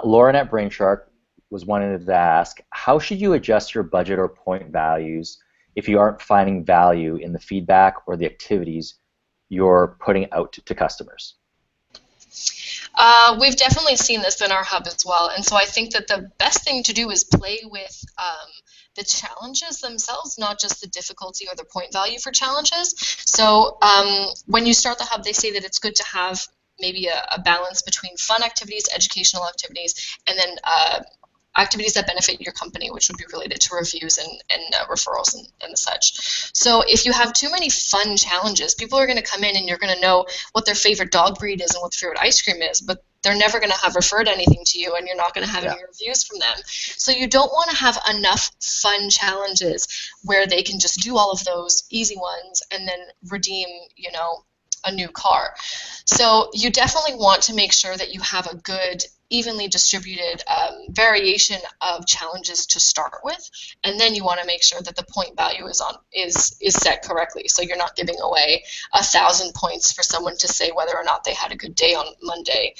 Lauren at Brainshark was wanting to ask, how should you adjust your budget or point values if you aren't finding value in the feedback or the activities you're putting out to customers? We've definitely seen this in our hub as well, and so I think that the best thing to do is play with the challenges themselves, not just the difficulty or the point value for challenges. So when you start the hub, they say that it's good to have maybe a balance between fun activities, educational activities, and then activities that benefit your company, which would be related to reviews and referrals and such. So if you have too many fun challenges, people are going to come in and you're going to know what their favorite dog breed is and what their favorite ice cream is, but they're never going to have referred anything to you, and you're not going to have any reviews from them. So you don't want to have enough fun challenges where they can just do all of those easy ones and then redeem, you know, a new car. So you definitely want to make sure that you have a good, evenly distributed variation of challenges to start with, and then you want to make sure that the point value is set correctly. So you're not giving away 1,000 points for someone to say whether or not they had a good day on Monday,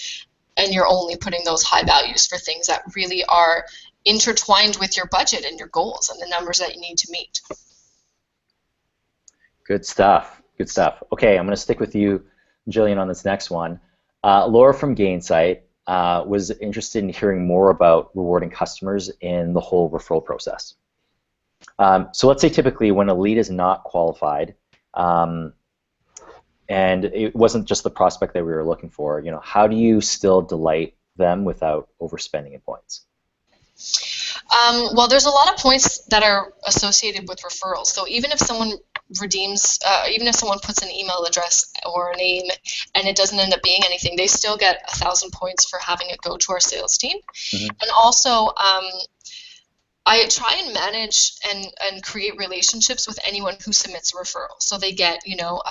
and you're only putting those high values for things that really are intertwined with your budget and your goals and the numbers that you need to meet. Good stuff. Good stuff. Okay, I'm going to stick with you, Jillian, on this next one. Laura from Gainsight was interested in hearing more about rewarding customers in the whole referral process. So let's say typically when a lead is not qualified, and it wasn't just the prospect that we were looking for, you know, how do you still delight them without overspending in points? Well, there's a lot of points that are associated with referrals. So even if someone redeems, even if someone puts an email address or a name and it doesn't end up being anything, they still get 1,000 points for having it go to our sales team. Mm-hmm. And also, I try and manage and create relationships with anyone who submits a referral. So they get, you know,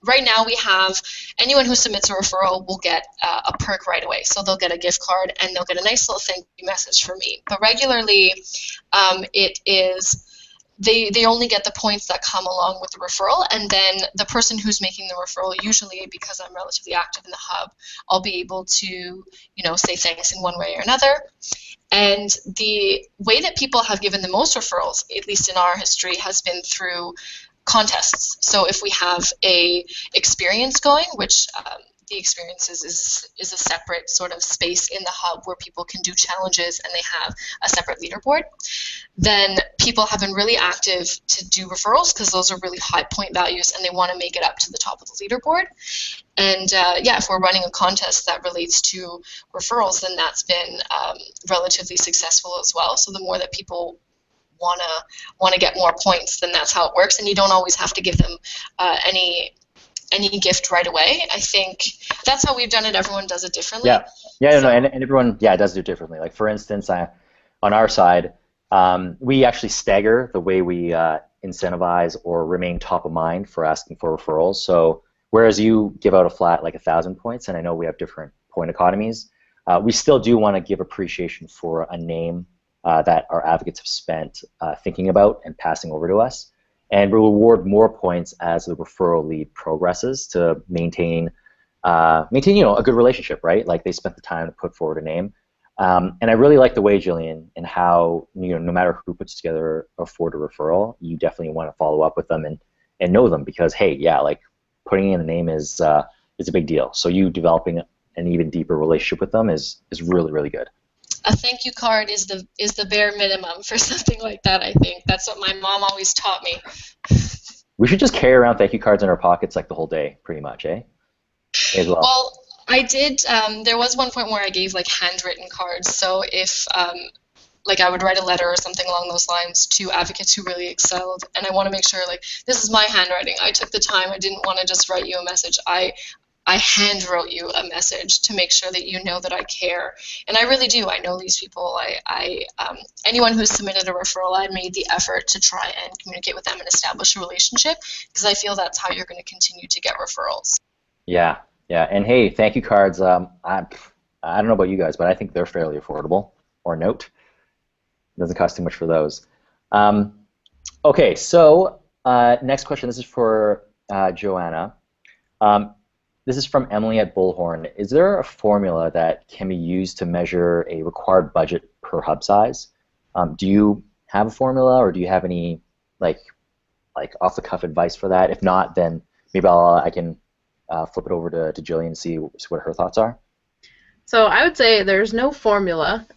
right now we have anyone who submits a referral will get a perk right away. So they'll get a gift card and they'll get a nice little thank you message from me. But regularly, it is they only get the points that come along with the referral, and then the person who's making the referral, usually because I'm relatively active in the hub, I'll be able to, say thanks in one way or another. And the way that people have given the most referrals, at least in our history, has been through contests. So if we have a experience going, which the experiences is a separate sort of space in the hub where people can do challenges and they have a separate leaderboard, then people have been really active to do referrals because those are really high point values and they want to make it up to the top of the leaderboard. And if we're running a contest that relates to referrals, then that's been relatively successful as well. So the more that people want to get more points, then that's how it works. And you don't always have to give them any gift right away. I think that's how we've done it. Everyone does it differently. And everyone does do it differently. Like for instance, on our side, we actually stagger the way we incentivize or remain top of mind for asking for referrals. So whereas you give out a flat like 1,000 points, and I know we have different point economies, we still do want to give appreciation for a name that our advocates have spent thinking about and passing over to us. And we'll reward more points as the referral lead progresses to maintain a good relationship, right? Like they spent the time to put forward a name. And I really like the way, Jillian, and how no matter who puts together a referral, you definitely want to follow up with them and know them because like putting in a name is a big deal. So you developing an even deeper relationship with them is really, really good. A thank you card is the bare minimum for something like that, I think. That's what my mom always taught me. We should just carry around thank you cards in our pockets like the whole day, pretty much, eh? As well. Well, I did, there was one point where I gave like handwritten cards. So if I would write a letter or something along those lines to advocates who really excelled, and I want to make sure like this is my handwriting. I took the time. I didn't want to just write you a message. I hand wrote you a message to make sure that you know that I care, and I really do. I know these people. Anyone who's submitted a referral, I made the effort to try and communicate with them and establish a relationship because I feel that's how you're going to continue to get referrals. Yeah, and hey, thank you cards. I don't know about you guys, but I think they're fairly affordable. Or note, it doesn't cost too much for those. Okay, so next question. This is for Johanna. This is from Emily at Bullhorn. Is there a formula that can be used to measure a required budget per hub size? Do you have a formula, or do you have any like off-the-cuff advice for that? If not, then maybe I can flip it over to Jillian and see what her thoughts are. So I would say there's no formula.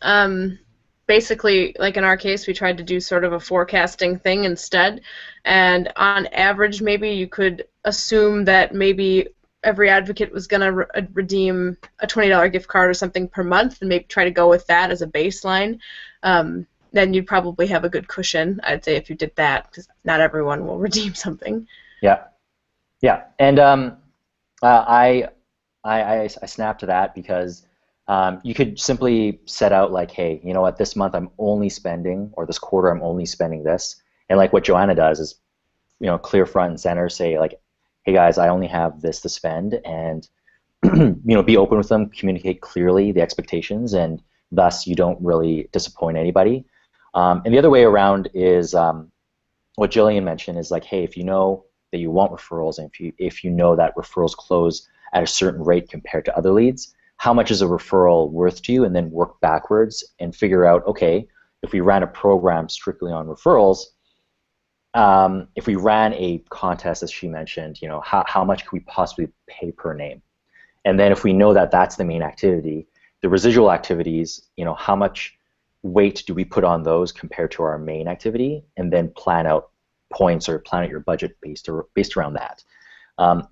Basically, like in our case, we tried to do sort of a forecasting thing instead. And on average, maybe you could assume that maybe every advocate was going to redeem a $20 gift card or something per month, and maybe try to go with that as a baseline. Then you'd probably have a good cushion, I'd say, if you did that, because not everyone will redeem something. Yeah, and I snap to that because you could simply set out like, hey, you know what, this month I'm only spending, or this quarter I'm only spending this, and like what Johanna does is, clear front and center, say like, hey guys, I only have this to spend, and be open with them, communicate clearly the expectations, and thus you don't really disappoint anybody. And the other way around is what Jillian mentioned is like, hey, if you know that you want referrals, and if you know that referrals close at a certain rate compared to other leads, how much is a referral worth to you, and then work backwards and figure out, okay, if we ran a program strictly on referrals, if we ran a contest, as she mentioned, how much could we possibly pay per name? And then if we know that that's the main activity, the residual activities, how much weight do we put on those compared to our main activity, and then plan out points or plan out your budget based around that.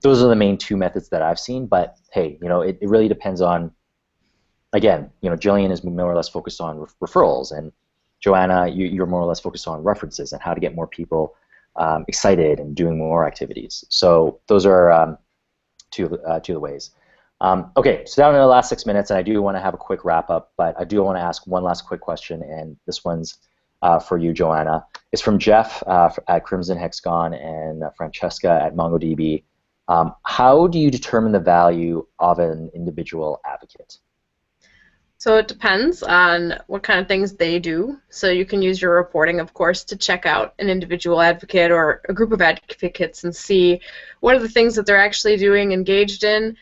Those are the main two methods that I've seen, but hey, it really depends on, again, Jillian is more or less focused on referrals, and Johanna, you're more or less focused on references and how to get more people excited and doing more activities. So those are two of the ways. Okay, so down in the last 6 minutes, and I do want to have a quick wrap up, but I do want to ask one last quick question, and this one's for you, Johanna. It's from Jeff at Crimson Hexagon and Francesca at MongoDB. How do you determine the value of an individual advocate? So it depends on what kind of things they do. So you can use your reporting, of course, to check out an individual advocate or a group of advocates and see what are the things that they're actually doing, engaged in,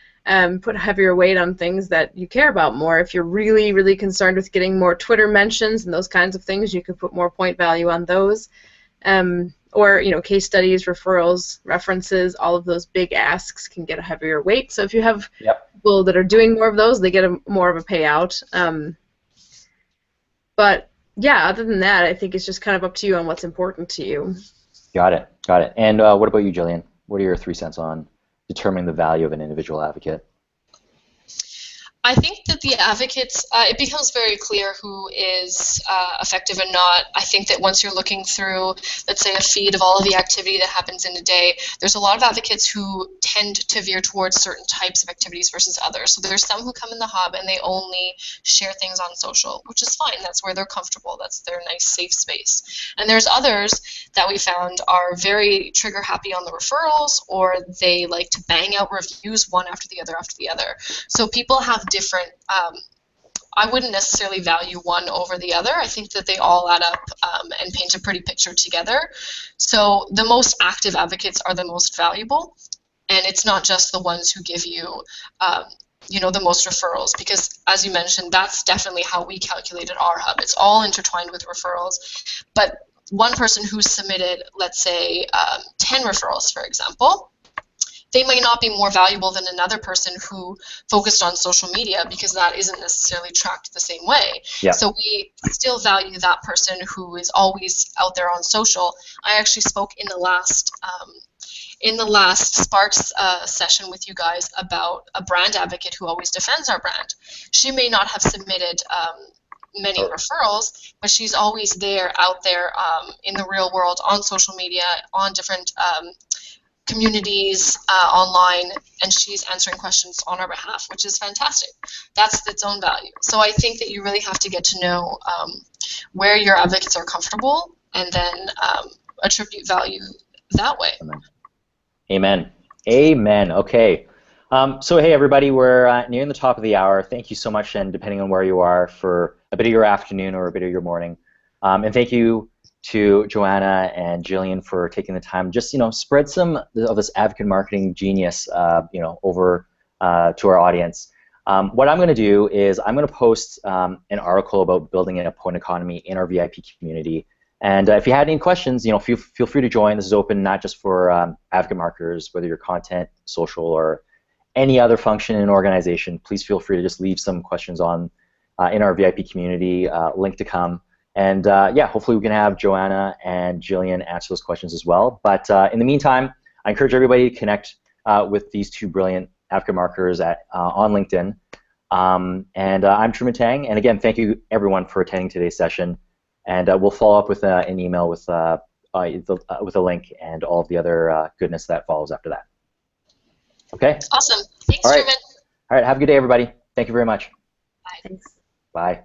put heavier weight on things that you care about more. If you're really, really concerned with getting more Twitter mentions and those kinds of things, you could put more point value on those. Or, case studies, referrals, references, all of those big asks can get a heavier weight. So if you have people that are doing more of those, they get more of a payout. But yeah, other than that, I think it's just kind of up to you on what's important to you. Got it. Got it. And what about you, Jillian? What are your 3 cents on determining the value of an individual advocate? I think that the advocates, it becomes very clear who is effective and not. I think that once you're looking through, let's say, a feed of all of the activity that happens in a day, there's a lot of advocates who tend to veer towards certain types of activities versus others. So there's some who come in the hub and they only share things on social, which is fine. That's where they're comfortable. That's their nice, safe space. And there's others that we found are very trigger happy on the referrals, or they like to bang out reviews one after the other after the other. So people have different, I wouldn't necessarily value one over the other. I think that they all add up and paint a pretty picture together. So the most active advocates are the most valuable, and it's not just the ones who give you, the most referrals, because as you mentioned, that's definitely how we calculated our hub. It's all intertwined with referrals, but one person who submitted, let's say, 10 referrals, for example, they may not be more valuable than another person who focused on social media, because that isn't necessarily tracked the same way. Yeah. So we still value that person who is always out there on social. I actually spoke in the last Sparks session with you guys about a brand advocate who always defends our brand. She may not have submitted many referrals, but she's always out there in the real world, on social media, on different communities online, and she's answering questions on our behalf, which is fantastic. That's its own value. So I think that you really have to get to know where your advocates are comfortable, and then attribute value that way. Amen. Amen. Okay. So hey everybody, we're nearing the top of the hour. Thank you so much, and depending on where you are, for a bit of your afternoon or a bit of your morning. And thank you to Johanna and Jillian for taking the time. Just spread some of this advocate marketing genius, over to our audience. What I'm going to do is I'm going to post an article about building an appointment economy in our VIP community. And if you had any questions, feel free to join. This is open not just for advocate marketers, whether you're content, social, or any other function in an organization. Please feel free to just leave some questions on in our VIP community. Link to come. And yeah, hopefully we can have Johanna and Jillian answer those questions as well. But in the meantime, I encourage everybody to connect with these two brilliant advocate marketers on LinkedIn. And I'm Truman Tang. And again, thank you everyone for attending today's session. And we'll follow up with an email with a link and all of the other goodness that follows after that. Okay? Awesome. Thanks, all right. Truman. All right, have a good day, everybody. Thank you very much. Bye. Thanks. Bye.